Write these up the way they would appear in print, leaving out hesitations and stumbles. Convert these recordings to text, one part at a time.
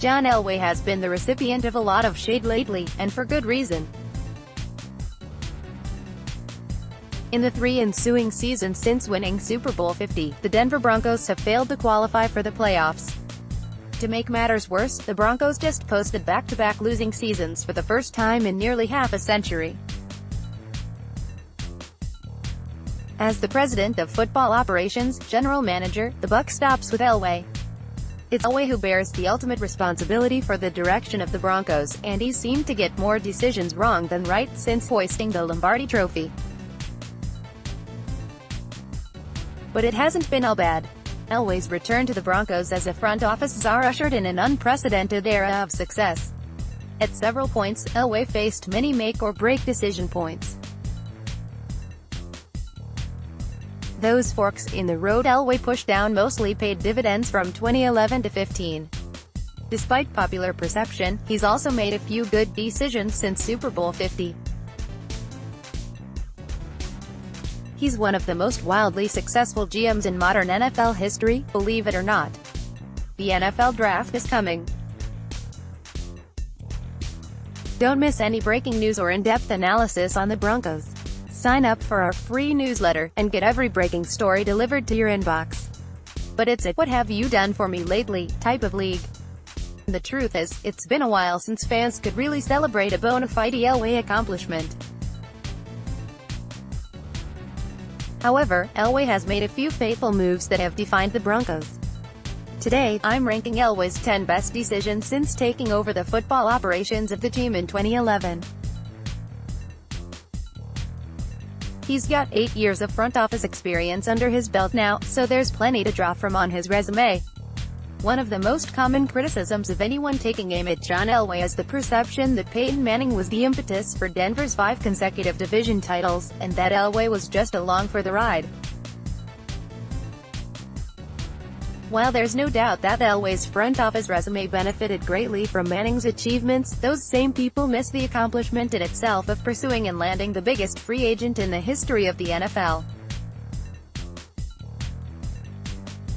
John Elway has been the recipient of a lot of shade lately, and for good reason. In the 3 ensuing seasons since winning Super Bowl 50, the Denver Broncos have failed to qualify for the playoffs. To make matters worse, the Broncos just posted back-to-back losing seasons for the first time in nearly half a century. As the president of football operations, general manager, the buck stops with Elway. It's Elway who bears the ultimate responsibility for the direction of the Broncos, and he's seemed to get more decisions wrong than right since hoisting the Lombardi Trophy. But it hasn't been all bad. Elway's return to the Broncos as a front office czar ushered in an unprecedented era of success. At several points, Elway faced many make-or-break decision points. Those forks in the road Elway pushed down mostly paid dividends from 2011 to 15. Despite popular perception, he's also made a few good decisions since Super Bowl 50. He's one of the most wildly successful GMs in modern NFL history, believe it or not. The NFL Draft is coming. Don't miss any breaking news or in-depth analysis on the Broncos. Sign up for our free newsletter, and get every breaking story delivered to your inbox. But it's a "what have you done for me lately" type of league. The truth is, it's been a while since fans could really celebrate a bona fide Elway accomplishment. However, Elway has made a few fateful moves that have defined the Broncos. Today, I'm ranking Elway's 10 best decisions since taking over the football operations of the team in 2011. He's got 8 years of front office experience under his belt now, so there's plenty to draw from on his resume. One of the most common criticisms of anyone taking aim at John Elway is the perception that Peyton Manning was the impetus for Denver's 5 consecutive division titles, and that Elway was just along for the ride. While there's no doubt that Elway's front office resume benefited greatly from Manning's achievements, those same people miss the accomplishment in itself of pursuing and landing the biggest free agent in the history of the NFL.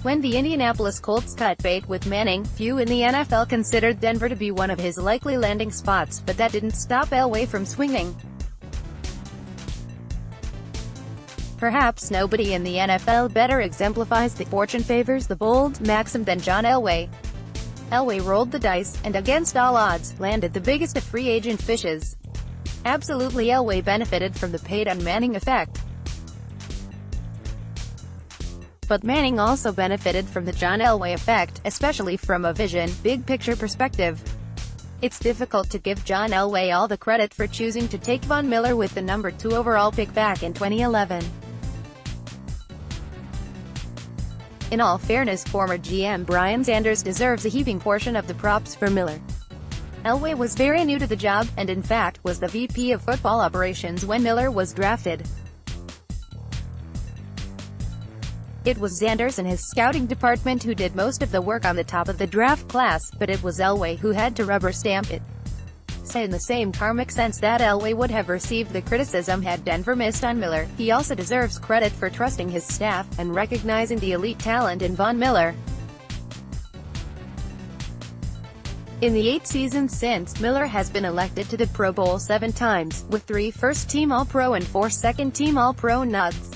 When the Indianapolis Colts cut bait with Manning, few in the NFL considered Denver to be one of his likely landing spots, but that didn't stop Elway from swinging. Perhaps nobody in the NFL better exemplifies the "fortune favors the bold" maxim than John Elway. Elway rolled the dice, and against all odds, landed the biggest of free agent fishes. Absolutely, Elway benefited from the Peyton Manning effect. But Manning also benefited from the John Elway effect, especially from a big-picture perspective. It's difficult to give John Elway all the credit for choosing to take Von Miller with the number 2 overall pick back in 2011. In all fairness, former GM Brian Sanders deserves a heaping portion of the props for Miller. Elway was very new to the job, and in fact, was the VP of football operations when Miller was drafted. It was Sanders and his scouting department who did most of the work on the top of the draft class, but it was Elway who had to rubber stamp it. So in the same karmic sense that Elway would have received the criticism had Denver missed on Miller, he also deserves credit for trusting his staff, and recognizing the elite talent in Von Miller. In the 8 seasons since, Miller has been elected to the Pro Bowl 7 times, with 3 first-team All-Pro and 4 second-team All-Pro nods.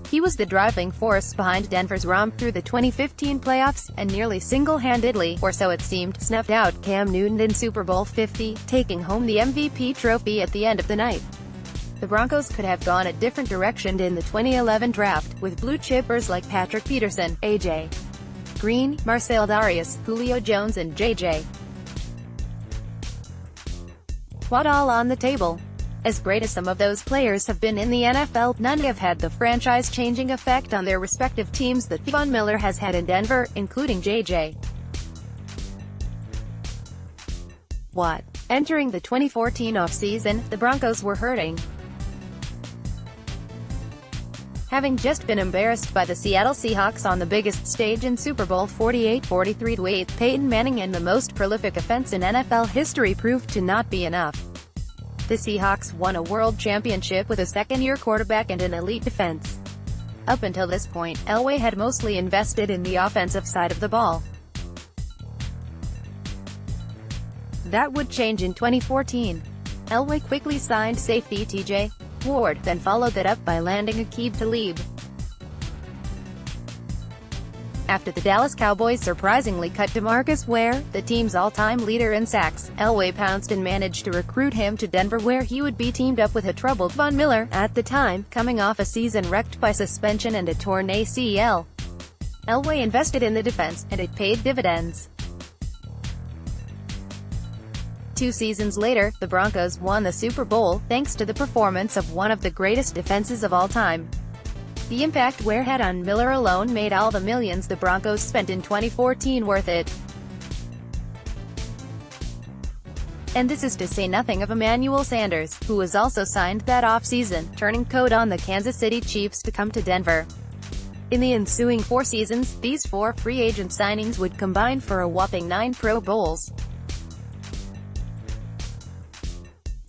He was the driving force behind Denver's romp through the 2015 playoffs, and nearly single-handedly, or so it seemed, snuffed out Cam Newton in Super Bowl 50, taking home the MVP trophy at the end of the night. The Broncos could have gone a different direction in the 2011 draft, with blue chippers like Patrick Peterson, A.J. Green, Marcel Darius, Julio Jones and J.J. Watt all on the table. As great as some of those players have been in the NFL, none have had the franchise-changing effect on their respective teams that Von Miller has had in Denver, including J.J. Watt. Entering the 2014 offseason, the Broncos were hurting. Having just been embarrassed by the Seattle Seahawks on the biggest stage in Super Bowl 48, 43-8, Peyton Manning and the most prolific offense in NFL history proved to not be enough. The Seahawks won a world championship with a second-year quarterback and an elite defense. Up until this point, Elway had mostly invested in the offensive side of the ball. That would change in 2014. Elway quickly signed safety T.J. Ward, then followed that up by landing Aqib Talib. After the Dallas Cowboys surprisingly cut DeMarcus Ware, the team's all-time leader in sacks, Elway pounced and managed to recruit him to Denver, where he would be teamed up with a troubled Von Miller, at the time, coming off a season wrecked by suspension and a torn ACL. Elway invested in the defense, and it paid dividends. 2 seasons later, the Broncos won the Super Bowl, thanks to the performance of one of the greatest defenses of all time. The impact Ware had on Miller alone made all the millions the Broncos spent in 2014 worth it. And this is to say nothing of Emmanuel Sanders, who was also signed that offseason, turning coat on the Kansas City Chiefs to come to Denver. In the ensuing 4 seasons, these 4 free agent signings would combine for a whopping 9 Pro Bowls.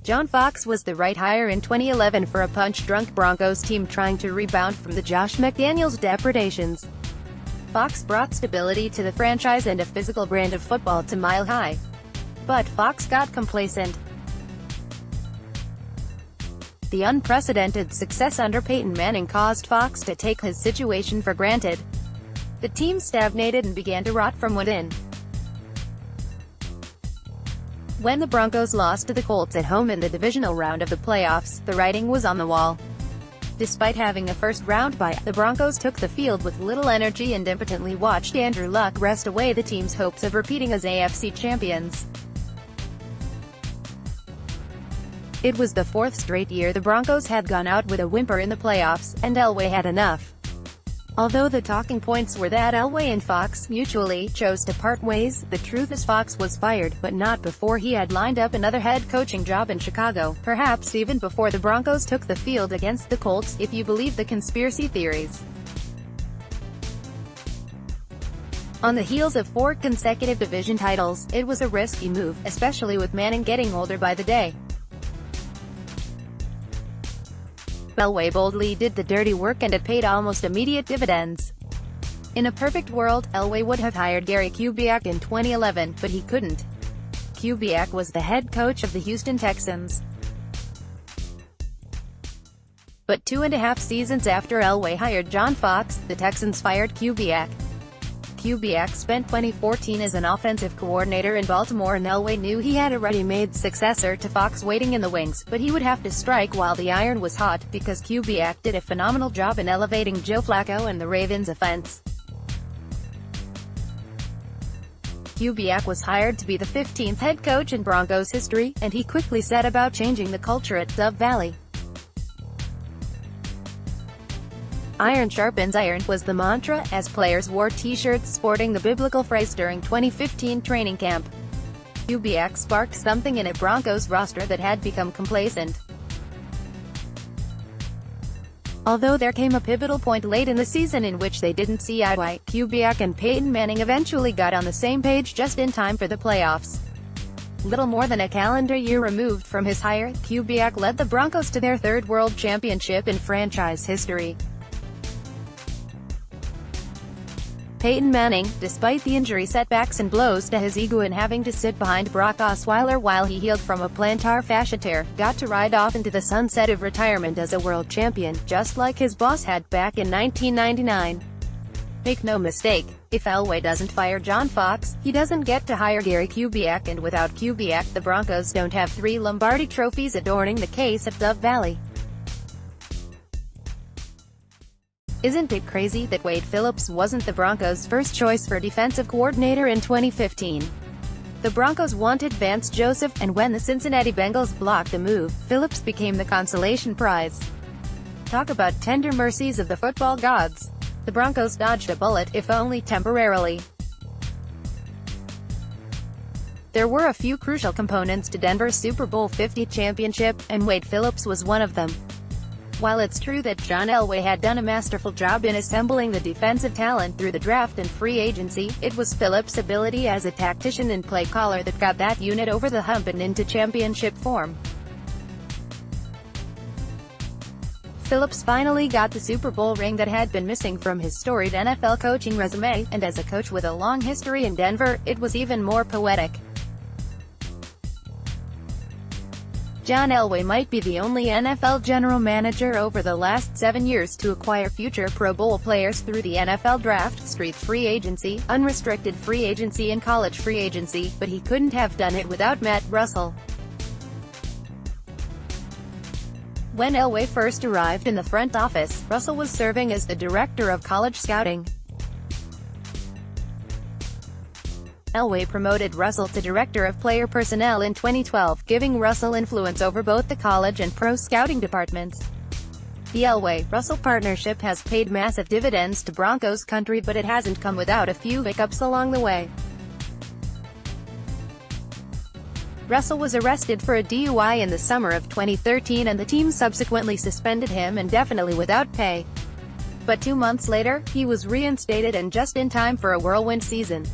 John Fox was the right hire in 2011 for a punch-drunk Broncos team trying to rebound from the Josh McDaniels depredations. Fox brought stability to the franchise and a physical brand of football to Mile High. But Fox got complacent. The unprecedented success under Peyton Manning caused Fox to take his situation for granted. The team stagnated and began to rot from within. When the Broncos lost to the Colts at home in the divisional round of the playoffs, the writing was on the wall. Despite having a first-round bye, the Broncos took the field with little energy and impotently watched Andrew Luck wrest away the team's hopes of repeating as AFC champions. It was the 4th straight year the Broncos had gone out with a whimper in the playoffs, and Elway had enough. Although the talking points were that Elway and Fox mutually chose to part ways, the truth is Fox was fired, but not before he had lined up another head coaching job in Chicago, perhaps even before the Broncos took the field against the Colts, if you believe the conspiracy theories. On the heels of 4 consecutive division titles, it was a risky move, especially with Manning getting older by the day. Elway boldly did the dirty work, and it paid almost immediate dividends. In a perfect world, Elway would have hired Gary Kubiak in 2011, but he couldn't. Kubiak was the head coach of the Houston Texans. But 2.5 seasons after Elway hired John Fox, the Texans fired Kubiak. Kubiak spent 2014 as an offensive coordinator in Baltimore, and Elway knew he had a ready-made successor to Fox waiting in the wings, but he would have to strike while the iron was hot, because Kubiak did a phenomenal job in elevating Joe Flacco and the Ravens' offense. Kubiak was hired to be the 15th head coach in Broncos history, and he quickly set about changing the culture at Dove Valley. "Iron sharpens iron" was the mantra, as players wore t-shirts sporting the biblical phrase during 2015 training camp. Kubiak sparked something in a Broncos roster that had become complacent. Although there came a pivotal point late in the season in which they didn't see eye to eye, Kubiak and Peyton Manning eventually got on the same page just in time for the playoffs. Little more than a calendar year removed from his hire, Kubiak led the Broncos to their 3rd world championship in franchise history. Peyton Manning, despite the injury setbacks and blows to his ego in having to sit behind Brock Osweiler while he healed from a plantar fascia tear, got to ride off into the sunset of retirement as a world champion, just like his boss had back in 1999. Make no mistake, if Elway doesn't fire John Fox, he doesn't get to hire Gary Kubiak, and without Kubiak the Broncos don't have 3 Lombardi trophies adorning the case at Dove Valley. Isn't it crazy that Wade Phillips wasn't the Broncos' first choice for defensive coordinator in 2015? The Broncos wanted Vance Joseph, and when the Cincinnati Bengals blocked the move, Phillips became the consolation prize. Talk about tender mercies of the football gods. The Broncos dodged a bullet, if only temporarily. There were a few crucial components to Denver's Super Bowl 50 championship, and Wade Phillips was one of them. While it's true that John Elway had done a masterful job in assembling the defensive talent through the draft and free agency, it was Phillips' ability as a tactician and play caller that got that unit over the hump and into championship form. Phillips finally got the Super Bowl ring that had been missing from his storied NFL coaching resume, and as a coach with a long history in Denver, it was even more poetic. John Elway might be the only NFL general manager over the last 7 years to acquire future Pro Bowl players through the NFL draft, street free agency, unrestricted free agency and college free agency, but he couldn't have done it without Matt Russell. When Elway first arrived in the front office, Russell was serving as the director of college scouting. Elway promoted Russell to Director of Player Personnel in 2012, giving Russell influence over both the college and pro scouting departments. The Elway-Russell partnership has paid massive dividends to Broncos country, but it hasn't come without a few hiccups along the way. Russell was arrested for a DUI in the summer of 2013 and the team subsequently suspended him indefinitely without pay. But 2 months later, he was reinstated and just in time for a whirlwind season.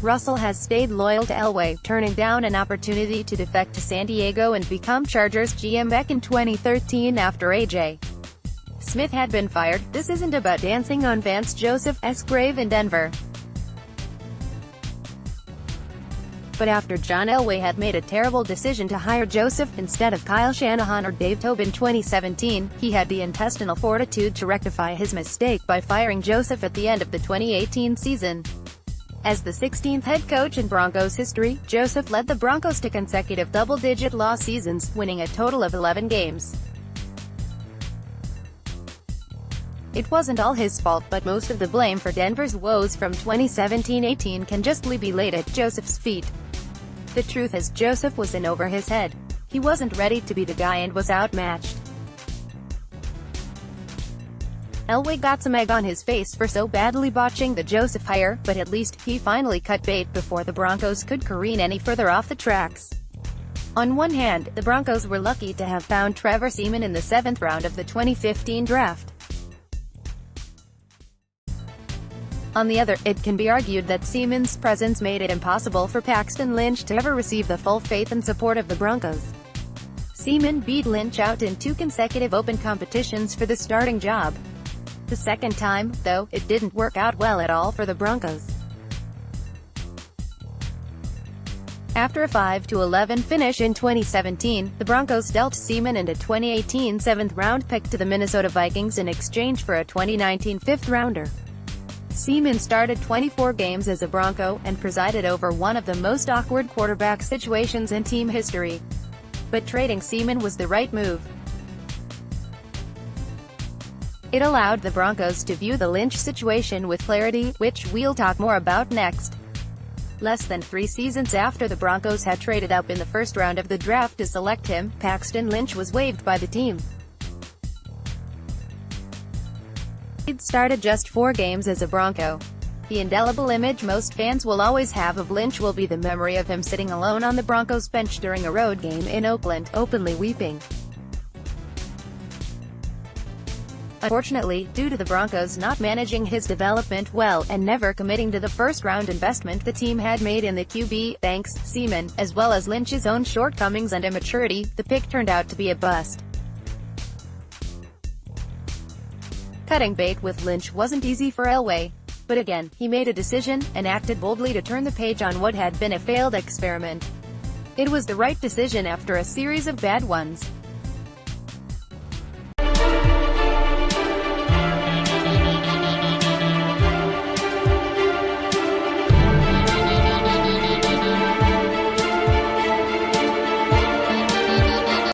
Russell has stayed loyal to Elway, turning down an opportunity to defect to San Diego and become Chargers GM back in 2013 after A.J. Smith had been fired. This isn't about dancing on Vance Joseph's grave in Denver. But after John Elway had made a terrible decision to hire Joseph instead of Kyle Shanahan or Dave Toub in 2017, he had the intestinal fortitude to rectify his mistake by firing Joseph at the end of the 2018 season. As the 16th head coach in Broncos history, Joseph led the Broncos to consecutive double-digit loss seasons, winning a total of 11 games. It wasn't all his fault, but most of the blame for Denver's woes from 2017-18 can justly be laid at Joseph's feet. The truth is, Joseph was in over his head. He wasn't ready to be the guy and was outmatched. Elway got some egg on his face for so badly botching the Joseph hire, but at least, he finally cut bait before the Broncos could careen any further off the tracks. On one hand, the Broncos were lucky to have found Trevor Seeme in the 7th round of the 2015 draft. On the other, it can be argued that Seeman's presence made it impossible for Paxton Lynch to ever receive the full faith and support of the Broncos. Seeme beat Lynch out in 2 consecutive open competitions for the starting job. The second time, though, it didn't work out well at all for the Broncos. After a 5-11 finish in 2017, the Broncos dealt Seeme and a 2018 7th-round pick to the Minnesota Vikings in exchange for a 2019 5th-rounder. Seeme started 24 games as a Bronco, and presided over one of the most awkward quarterback situations in team history. But trading Seeme was the right move. It allowed the Broncos to view the Lynch situation with clarity, which we'll talk more about next. Less than 3 seasons after the Broncos had traded up in the first round of the draft to select him, Paxton Lynch was waived by the team. He'd started just 4 games as a Bronco. The indelible image most fans will always have of Lynch will be the memory of him sitting alone on the Broncos bench during a road game in Oakland, openly weeping. Unfortunately, due to the Broncos not managing his development well, and never committing to the first-round investment the team had made in the QB, thanks, Seeme, as well as Lynch's own shortcomings and immaturity, the pick turned out to be a bust. Cutting bait with Lynch wasn't easy for Elway. But again, he made a decision, and acted boldly to turn the page on what had been a failed experiment. It was the right decision after a series of bad ones.